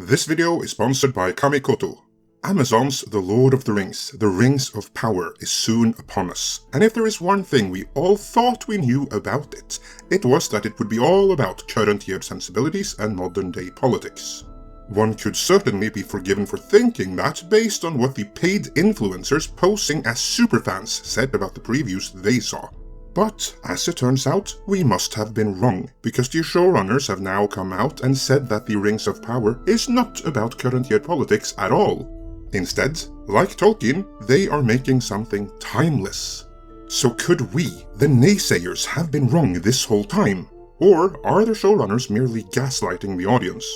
This video is sponsored by Kamikoto. Amazon's The Lord of the Rings of Power, is soon upon us. And if there is one thing we all thought we knew about it, it was that it would be all about current year sensibilities and modern day politics. One could certainly be forgiven for thinking that based on what the paid influencers posing as superfans said about the previews they saw. But, as it turns out, we must have been wrong, because the showrunners have now come out and said that the Rings of Power is not about current year politics at all. Instead, like Tolkien, they are making something timeless. So could we, the naysayers, have been wrong this whole time? Or are the showrunners merely gaslighting the audience?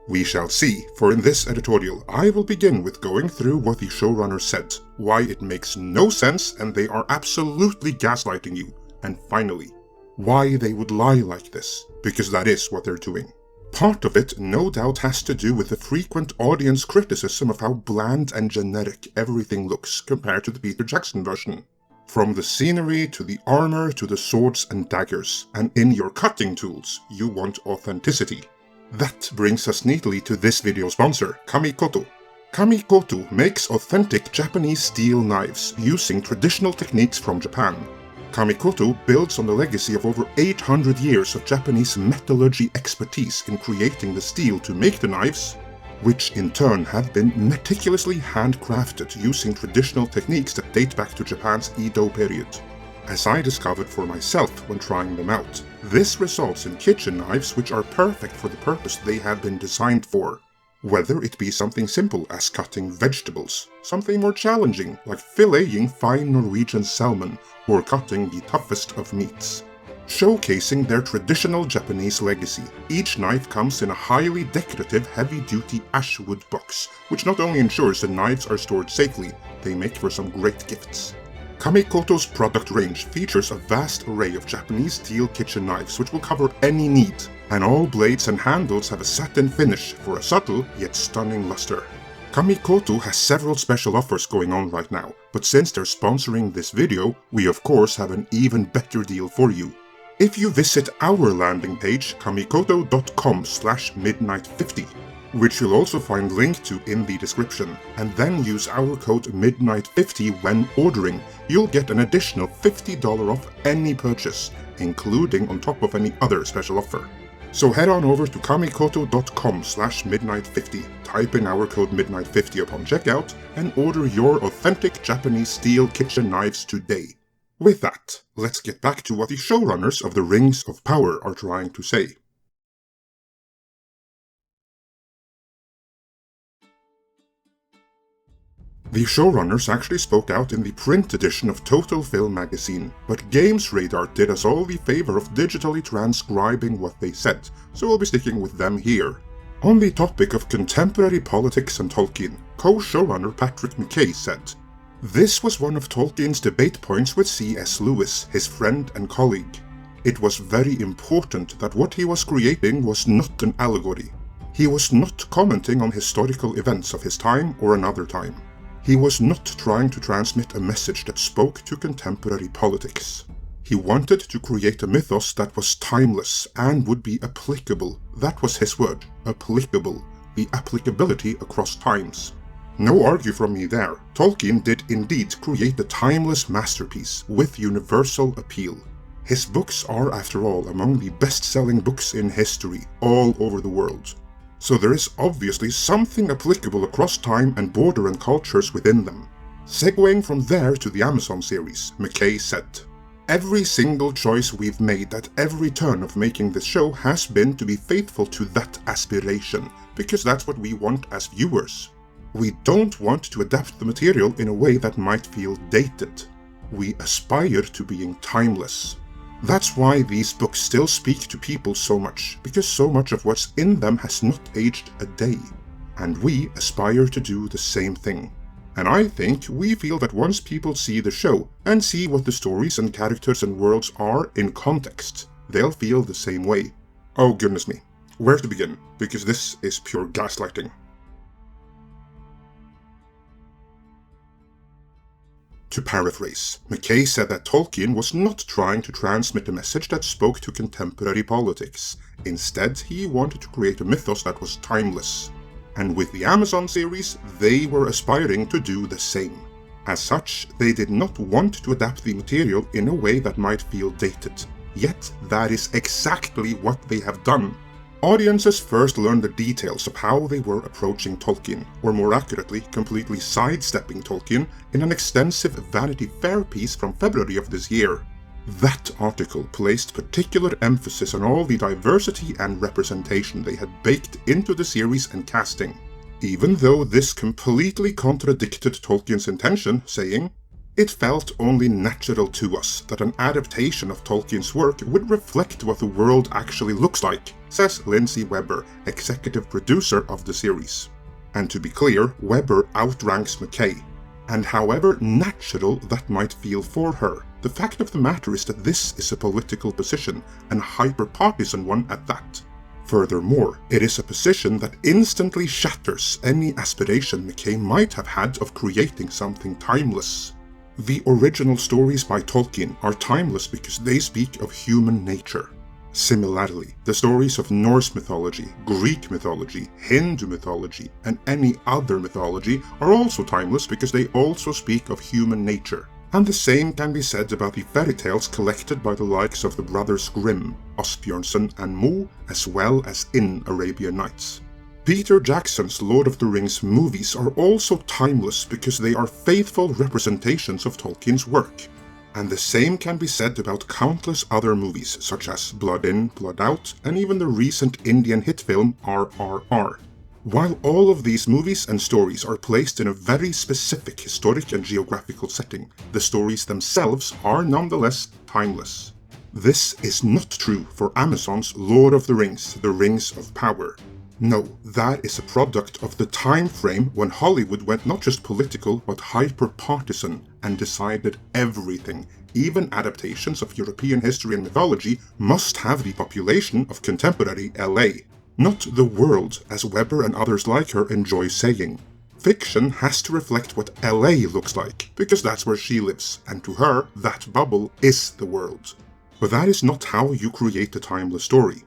We shall see, for in this editorial I will begin with going through what the showrunners said, why it makes no sense and they are absolutely gaslighting you, and finally, why they would lie like this, because that is what they're doing. Part of it no doubt has to do with the frequent audience criticism of how bland and generic everything looks compared to the Peter Jackson version. From the scenery to the armor to the swords and daggers, and in your cutting tools, you want authenticity. That brings us neatly to this video sponsor, Kamikoto. Kamikoto makes authentic Japanese steel knives using traditional techniques from Japan. Kamikoto builds on the legacy of over 800 years of Japanese metallurgy expertise in creating the steel to make the knives, which in turn have been meticulously handcrafted using traditional techniques that date back to Japan's Edo period. As I discovered for myself when trying them out, this results in kitchen knives which are perfect for the purpose they have been designed for. Whether it be something simple as cutting vegetables, something more challenging like filleting fine Norwegian salmon, or cutting the toughest of meats. Showcasing their traditional Japanese legacy, each knife comes in a highly decorative heavy-duty ashwood box, which not only ensures the knives are stored safely, they make for some great gifts. Kamikoto's product range features a vast array of Japanese steel kitchen knives which will cover any need, and all blades and handles have a satin finish for a subtle yet stunning luster. Kamikoto has several special offers going on right now, but since they're sponsoring this video, we of course have an even better deal for you. If you visit our landing page, kamikoto.com/midnight50, which you'll also find linked to in the description, and then use our code MIDNIGHT50 when ordering, you'll get an additional $50 off any purchase, including on top of any other special offer. So head on over to kamikoto.com/midnight50, type in our code MIDNIGHT50 upon checkout, and order your authentic Japanese steel kitchen knives today. With that, let's get back to what the showrunners of the Rings of Power are trying to say. The showrunners actually spoke out in the print edition of Total Film magazine, but Games Radar did us all the favor of digitally transcribing what they said, so we'll be sticking with them here. On the topic of contemporary politics and Tolkien, co-showrunner Patrick McKay said, "This was one of Tolkien's debate points with C.S. Lewis, his friend and colleague. It was very important that what he was creating was not an allegory. He was not commenting on historical events of his time or another time. He was not trying to transmit a message that spoke to contemporary politics. He wanted to create a mythos that was timeless and would be applicable. That was his word, applicable, the applicability across times. No argue from me there. Tolkien did indeed create a timeless masterpiece with universal appeal. His books are, after all, among the best-selling books in history all over the world. So there is obviously something applicable across time and border and cultures within them." Segueing from there to the Amazon series, McKay said, "Every single choice we've made at every turn of making this show has been to be faithful to that aspiration, because that's what we want as viewers. We don't want to adapt the material in a way that might feel dated. We aspire to being timeless. That's why these books still speak to people so much, because so much of what's in them has not aged a day. And we aspire to do the same thing. And I think we feel that once people see the show, and see what the stories and characters and worlds are in context, they'll feel the same way." Oh goodness me, where to begin, because this is pure gaslighting. To paraphrase, McKay said that Tolkien was not trying to transmit a message that spoke to contemporary politics. Instead, he wanted to create a mythos that was timeless. And with the Amazon series, they were aspiring to do the same. As such, they did not want to adapt the material in a way that might feel dated. Yet, that is exactly what they have done. Audiences first learned the details of how they were approaching Tolkien, or more accurately, completely sidestepping Tolkien, in an extensive Vanity Fair piece from February of this year. That article placed particular emphasis on all the diversity and representation they had baked into the series and casting, even though this completely contradicted Tolkien's intention, saying, "It felt only natural to us that an adaptation of Tolkien's work would reflect what the world actually looks like," says Lindsay Weber, executive producer of the series. And to be clear, Weber outranks McKay. And however natural that might feel for her, the fact of the matter is that this is a political position, and a hyper-partisan one at that. Furthermore, it is a position that instantly shatters any aspiration McKay might have had of creating something timeless. The original stories by Tolkien are timeless because they speak of human nature. Similarly, the stories of Norse mythology, Greek mythology, Hindu mythology, and any other mythology are also timeless because they also speak of human nature. And the same can be said about the fairy tales collected by the likes of the brothers Grimm, Asbjörnsen and Moe, as well as in Arabian Nights. Peter Jackson's Lord of the Rings movies are also timeless because they are faithful representations of Tolkien's work. And the same can be said about countless other movies, such as Blood In, Blood Out, and even the recent Indian hit film R.R.R. While all of these movies and stories are placed in a very specific historic and geographical setting, the stories themselves are nonetheless timeless. This is not true for Amazon's Lord of the Rings, The Rings of Power. No, that is a product of the time frame when Hollywood went not just political but hyper-partisan and decided everything, even adaptations of European history and mythology, must have the population of contemporary LA. Not the world, as Weber and others like her enjoy saying. Fiction has to reflect what LA looks like, because that's where she lives, and to her, that bubble is the world. But that is not how you create a timeless story.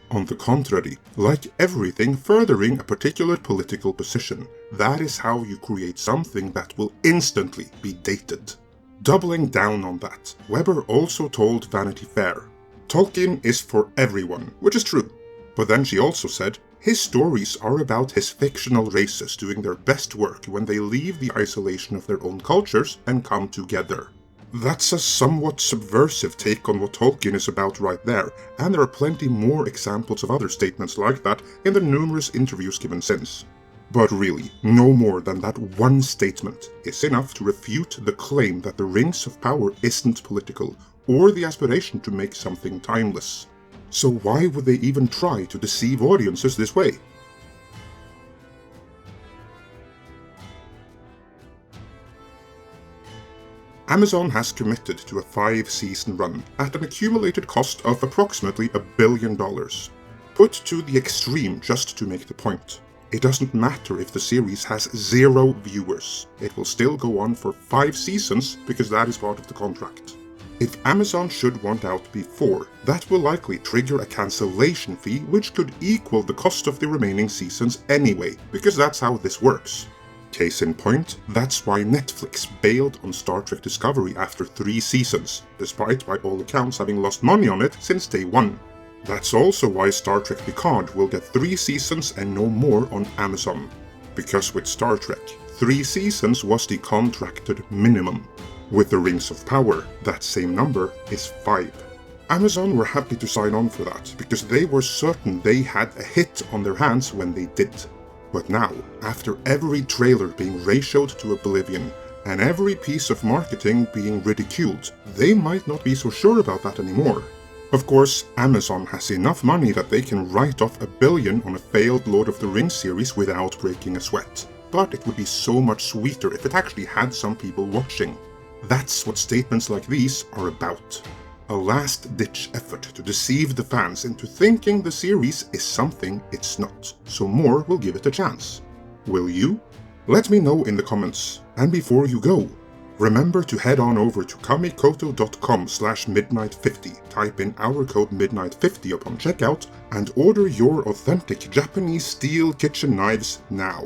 On the contrary, like everything furthering a particular political position, that is how you create something that will instantly be dated. Doubling down on that, Weber also told Vanity Fair, "Tolkien is for everyone," which is true. But then she also said, "His stories are about his fictional races doing their best work when they leave the isolation of their own cultures and come together." That's a somewhat subversive take on what Tolkien is about right there, and there are plenty more examples of other statements like that in the numerous interviews given since. But really, no more than that one statement is enough to refute the claim that the Rings of Power isn't political, or the aspiration to make something timeless. So why would they even try to deceive audiences this way? Amazon has committed to a 5-season run at an accumulated cost of approximately $1 billion. Put to the extreme just to make the point. It doesn't matter if the series has 0 viewers. It will still go on for 5 seasons because that is part of the contract. If Amazon should want out before, that will likely trigger a cancellation fee which could equal the cost of the remaining seasons anyway, because that's how this works. Case in point, that's why Netflix bailed on Star Trek Discovery after 3 seasons, despite by all accounts having lost money on it since day 1. That's also why Star Trek Picard will get 3 seasons and no more on Amazon. Because with Star Trek, 3 seasons was the contracted minimum. With the Rings of Power, that same number is 5. Amazon were happy to sign on for that, because they were certain they had a hit on their hands when they did. But now, after every trailer being ratioed to oblivion, and every piece of marketing being ridiculed, they might not be so sure about that anymore. Of course, Amazon has enough money that they can write off $1 billion on a failed Lord of the Rings series without breaking a sweat. But it would be so much sweeter if it actually had some people watching. That's what statements like these are about. A last-ditch effort to deceive the fans into thinking the series is something it's not, so more will give it a chance. Will you? Let me know in the comments. And before you go, Remember to head on over to kamikoto.com/midnight50, type in our code midnight50 upon checkout, and order your authentic Japanese steel kitchen knives now.